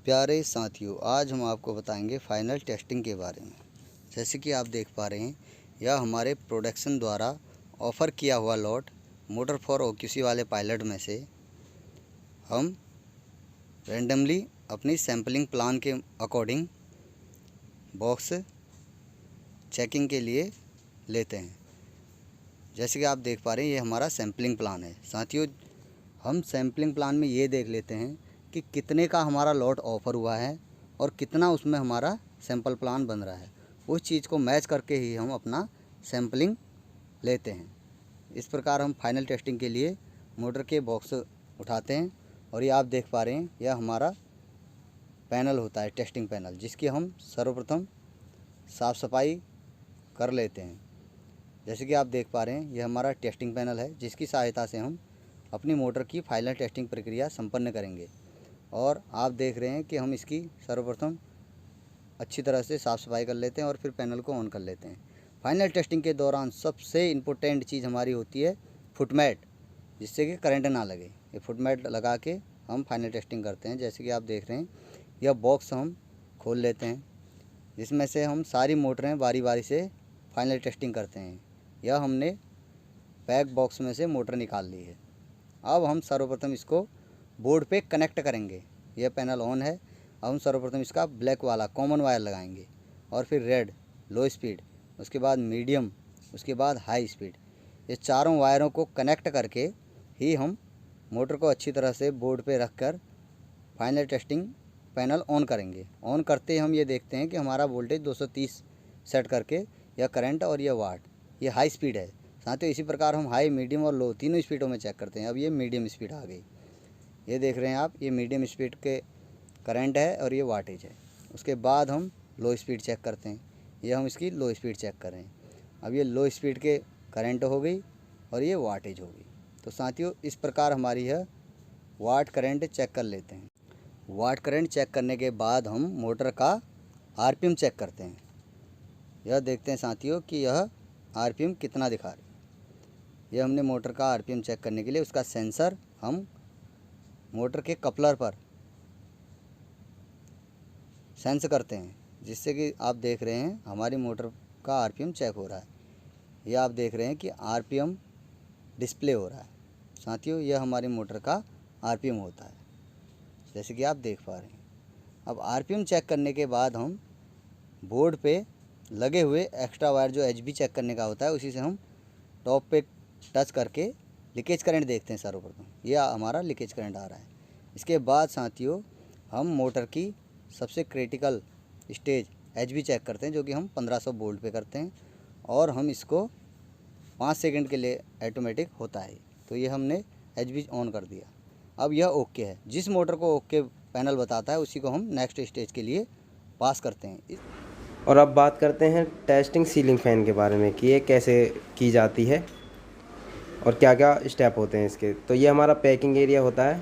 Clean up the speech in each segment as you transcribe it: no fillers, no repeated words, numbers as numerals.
प्यारे साथियों, आज हम आपको बताएंगे फाइनल टेस्टिंग के बारे में। जैसे कि आप देख पा रहे हैं, यह हमारे प्रोडक्शन द्वारा ऑफ़र किया हुआ लॉट मोटर फॉर ओक्यूसी वाले पायलट में से हम रैंडमली अपनी सैम्पलिंग प्लान के अकॉर्डिंग बॉक्स चेकिंग के लिए लेते हैं। जैसे कि आप देख पा रहे हैं, ये हमारा सैम्पलिंग प्लान है। साथियों, हम सैम्पलिंग प्लान में ये देख लेते हैं कि कितने का हमारा लॉट ऑफ़र हुआ है और कितना उसमें हमारा सैंपल प्लान बन रहा है। उस चीज़ को मैच करके ही हम अपना सैम्पलिंग लेते हैं। इस प्रकार हम फाइनल टेस्टिंग के लिए मोटर के बॉक्स उठाते हैं। और ये आप देख पा रहे हैं, यह हमारा पैनल होता है, टेस्टिंग पैनल, जिसकी हम सर्वप्रथम साफ़ सफाई कर लेते हैं। जैसे कि आप देख पा रहे हैं, यह हमारा टेस्टिंग पैनल है, जिसकी सहायता से हम अपनी मोटर की फाइनल टेस्टिंग प्रक्रिया संपन्न करेंगे। और आप देख रहे हैं कि हम इसकी सर्वप्रथम अच्छी तरह से साफ़ सफाई कर लेते हैं और फिर पैनल को ऑन कर लेते हैं। फाइनल टेस्टिंग के दौरान सबसे इम्पोर्टेंट चीज़ हमारी होती है फुटमैट, जिससे कि करंट ना लगे। ये फुटमैट लगा के हम फाइनल टेस्टिंग करते हैं। जैसे कि आप देख रहे हैं, यह बॉक्स हम खोल लेते हैं, जिसमें से हम सारी मोटरें बारी बारी से फाइनल टेस्टिंग करते हैं। यह हमने पैक बॉक्स में से मोटर निकाल ली है। अब हम सर्वप्रथम इसको बोर्ड पे कनेक्ट करेंगे। यह पैनल ऑन है। अब हम सर्वप्रथम इसका ब्लैक वाला कॉमन वायर लगाएंगे और फिर रेड लो स्पीड, उसके बाद मीडियम, उसके बाद हाई स्पीड। ये चारों वायरों को कनेक्ट करके ही हम मोटर को अच्छी तरह से बोर्ड पे रखकर फाइनल टेस्टिंग पैनल ऑन करेंगे। ऑन करते ही हम ये देखते हैं कि हमारा वोल्टेज 230 सेट करके यह करंट और यह वाट, ये हाई स्पीड है। साथियों, इसी प्रकार हम हाई, मीडियम और लो तीनों स्पीडों में चेक करते हैं। अब ये मीडियम स्पीड आ गई, ये देख रहे हैं आप, ये मीडियम स्पीड के करंट है और ये वाटेज है। उसके बाद हम लो स्पीड चेक करते हैं। ये हम इसकी लो स्पीड चेक कर रहे हैं। अब ये लो स्पीड के करंट हो गई और ये वाटेज हो गई। तो साथियों, इस प्रकार हमारी यह वाट करंट चेक कर लेते हैं। वाट करंट चेक करने के बाद हम मोटर का आरपीएम चेक करते हैं। यह देखते हैं साथियों कि यह आरपीएम कितना दिखा रही है। यह हमने मोटर का आरपीएम चेक करने के लिए उसका सेंसर हम मोटर के कपलर पर सेंस करते हैं, जिससे कि आप देख रहे हैं हमारी मोटर का आरपीएम चेक हो रहा है। ये आप देख रहे हैं कि आरपीएम डिस्प्ले हो रहा है। साथियों, यह हमारी मोटर का आरपीएम होता है, जैसे कि आप देख पा रहे हैं। अब आरपीएम चेक करने के बाद हम बोर्ड पे लगे हुए एक्स्ट्रा वायर जो एचबी चेक करने का होता है, उसी से हम टॉप पे टच करके लीकेज करंट देखते हैं सर्वप्रथम। यह हमारा लीकेज करंट आ रहा है। इसके बाद साथियों, हम मोटर की सबसे क्रिटिकल स्टेज एचबी चेक करते हैं, जो कि हम 1500 वोल्ट पे करते हैं। और हम इसको 5 सेकंड के लिए ऑटोमेटिक होता है। तो ये हमने एचबी ऑन कर दिया। अब यह ओके है। जिस मोटर को ओके पैनल बताता है, उसी को हम नेक्स्ट स्टेज के लिए पास करते हैं। और अब बात करते हैं टेस्टिंग सीलिंग फ़ैन के बारे में कि ये कैसे की जाती है और क्या क्या स्टेप होते हैं इसके। तो ये हमारा पैकिंग एरिया होता है।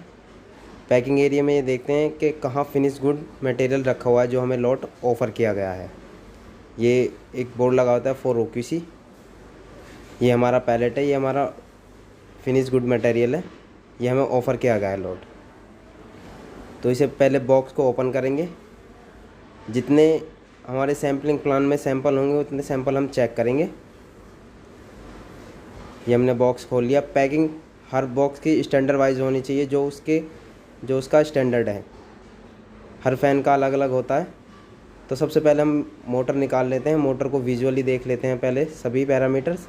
पैकिंग एरिया में ये देखते हैं कि कहाँ फिनिश गुड मटेरियल रखा हुआ है जो हमें लॉट ऑफ़र किया गया है। ये एक बोर्ड लगा होता है फॉर ओक्यूसी। ये हमारा पैलेट है, ये हमारा फिनिश गुड मटेरियल है, ये हमें ऑफ़र किया गया है लॉट। तो इसे पहले बॉक्स को ओपन करेंगे। जितने हमारे सैम्पलिंग प्लान में सैंपल होंगे उतने सैंपल हम चेक करेंगे। ये हमने बॉक्स खोल लिया। पैकिंग हर बॉक्स की स्टैंडर्ड वाइज होनी चाहिए, जो उसका स्टैंडर्ड है। हर फ़ैन का अलग अलग होता है। तो सबसे पहले हम मोटर निकाल लेते हैं। मोटर को विजुअली देख लेते हैं पहले सभी पैरामीटर्स,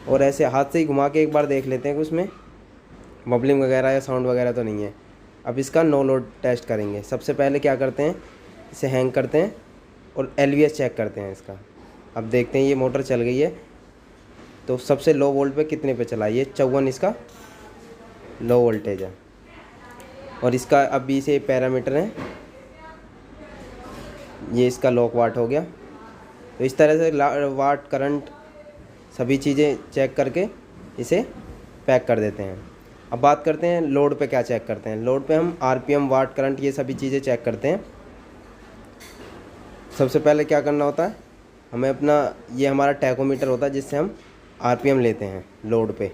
और ऐसे हाथ से ही घुमा के एक बार देख लेते हैं कि उसमें बबलिंग वगैरह या साउंड वगैरह तो नहीं है। अब इसका नो लोड टेस्ट करेंगे। सबसे पहले क्या करते हैं, इसे हैंग करते हैं और एलवीएस चेक करते हैं इसका। अब देखते हैं ये मोटर चल गई है तो सबसे लो वोल्ट पे कितने पे चला। ये 54 इसका लो वोल्टेज है। और इसका अभी से पैरामीटर है, ये इसका लॉक वाट हो गया। तो इस तरह से वाट, करंट, सभी चीज़ें चेक करके इसे पैक कर देते हैं। अब बात करते हैं लोड पे क्या चेक करते हैं। लोड पे हम आरपीएम, वाट, करंट, ये सभी चीज़ें चेक करते हैं। सबसे पहले क्या करना होता है, हमें अपना, ये हमारा टैकोमीटर होता है जिससे हम आरपीएम लेते हैं लोड पे।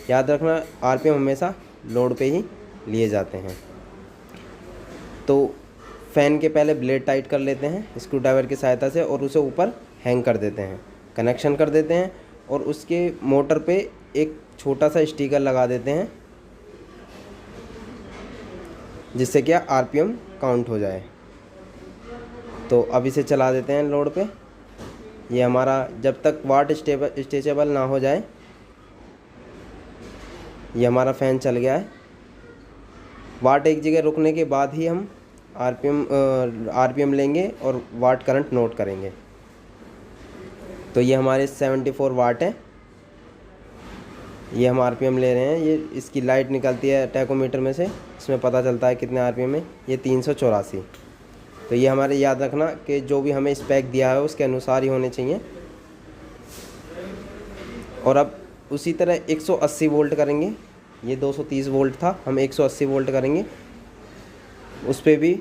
याद रखना, आरपीएम हमेशा लोड पे ही लिए जाते हैं। तो फ़ैन के पहले ब्लेड टाइट कर लेते हैं स्क्रू ड्राइवर की सहायता से और उसे ऊपर हैंग कर देते हैं, कनेक्शन कर देते हैं और उसके मोटर पे एक छोटा सा स्टिकर लगा देते हैं जिससे क्या आरपीएम काउंट हो जाए। तो अब इसे चला देते हैं लोड पे। ये हमारा जब तक वाट स्टेचेबल ना हो जाए, ये हमारा फ़ैन चल गया है। वाट एक जगह रुकने के बाद ही हम आरपीएम लेंगे और वाट करंट नोट करेंगे। तो ये हमारे 74 वाट है। ये हम आरपीएम ले रहे हैं। ये इसकी लाइट निकलती है टैकोमीटर में से, इसमें पता चलता है कितने आरपीएम है। ये 384। तो ये हमारे याद रखना कि जो भी हमें स्पेक दिया है उसके अनुसार ही होने चाहिए। और अब उसी तरह 180 वोल्ट करेंगे। ये 230 वोल्ट था, हम 180 वोल्ट करेंगे। उस पर भी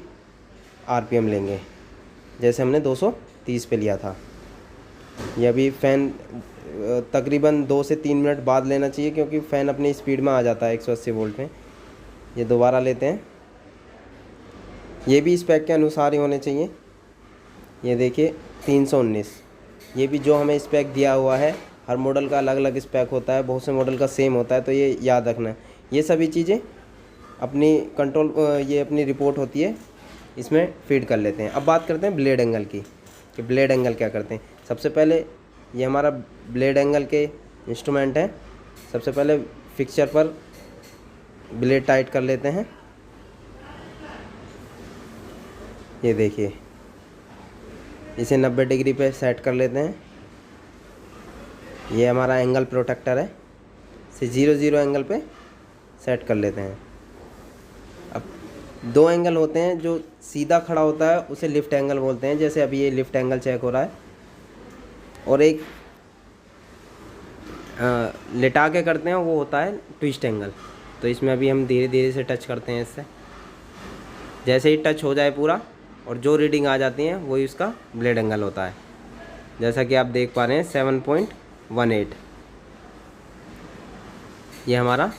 आरपीएम लेंगे जैसे हमने 230 पे लिया था। ये अभी फ़ैन तकरीबन 2 से 3 मिनट बाद लेना चाहिए क्योंकि फ़ैन अपनी स्पीड में आ जाता है 180 वोल्ट में। ये दोबारा लेते हैं। ये भी स्पेक के अनुसार ही होने चाहिए। ये देखिए 319। ये भी जो हमें स्पेक दिया हुआ है, हर मॉडल का अलग अलग स्पेक होता है, बहुत से मॉडल का सेम होता है, तो ये याद रखना है। ये सभी चीज़ें अपनी ये अपनी रिपोर्ट होती है, इसमें फीड कर लेते हैं। अब बात करते हैं ब्लेड एंगल की कि ब्लेड एंगल क्या करते हैं। सबसे पहले ये हमारा ब्लेड एंगल के इंस्ट्रूमेंट है। सबसे पहले फिक्सचर पर ब्लेड टाइट कर लेते हैं। ये देखिए इसे 90 डिग्री पे सेट कर लेते हैं। ये हमारा एंगल प्रोटेक्टर है, इसे 0 एंगल पे सेट कर लेते हैं। अब 2 एंगल होते हैं, जो सीधा खड़ा होता है उसे लिफ्ट एंगल बोलते हैं, जैसे अभी ये लिफ्ट एंगल चेक हो रहा है। और एक लेटा के करते हैं वो होता है ट्विस्ट एंगल। तो इसमें अभी हम धीरे धीरे से टच करते हैं इससे। जैसे ही टच हो जाए पूरा और जो रीडिंग आ जाती है वही उसका ब्लेड एंगल होता है। जैसा कि आप देख पा रहे हैं 7.18 ये हमारा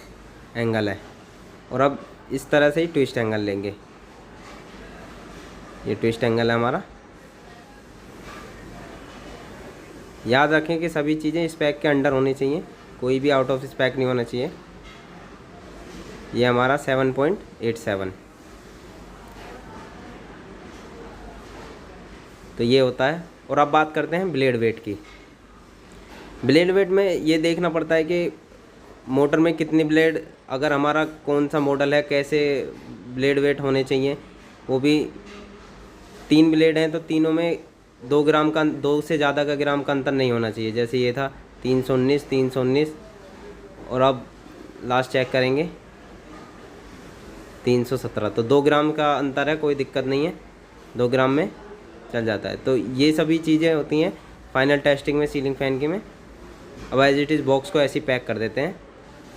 एंगल है। और अब इस तरह से ही ट्विस्ट एंगल लेंगे। ये ट्विस्ट एंगल है हमारा। याद रखें कि सभी चीज़ें स्पेक के अंडर होनी चाहिए, कोई भी आउट ऑफ स्पेक नहीं होना चाहिए। ये हमारा 7.87 तो ये होता है। और अब बात करते हैं ब्लेड वेट की। ब्लेड वेट में ये देखना पड़ता है कि मोटर में कितनी ब्लेड, अगर हमारा कौन सा मॉडल है, कैसे ब्लेड वेट होने चाहिए। वो भी 3 ब्लेड हैं तो तीनों में 2 ग्राम का, 2 से ज़्यादा का ग्राम का अंतर नहीं होना चाहिए। जैसे ये था 319 और अब लास्ट चेक करेंगे 317। तो 2 ग्राम का अंतर है, कोई दिक्कत नहीं है, 2 ग्राम में चल जाता है। तो ये सभी चीज़ें होती हैं फाइनल टेस्टिंग में सीलिंग फ़ैन की में। अब एज इट इज़ बॉक्स को ऐसे ही पैक कर देते हैं।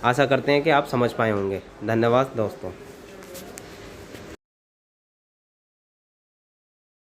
आशा करते हैं कि आप समझ पाए होंगे। धन्यवाद दोस्तों।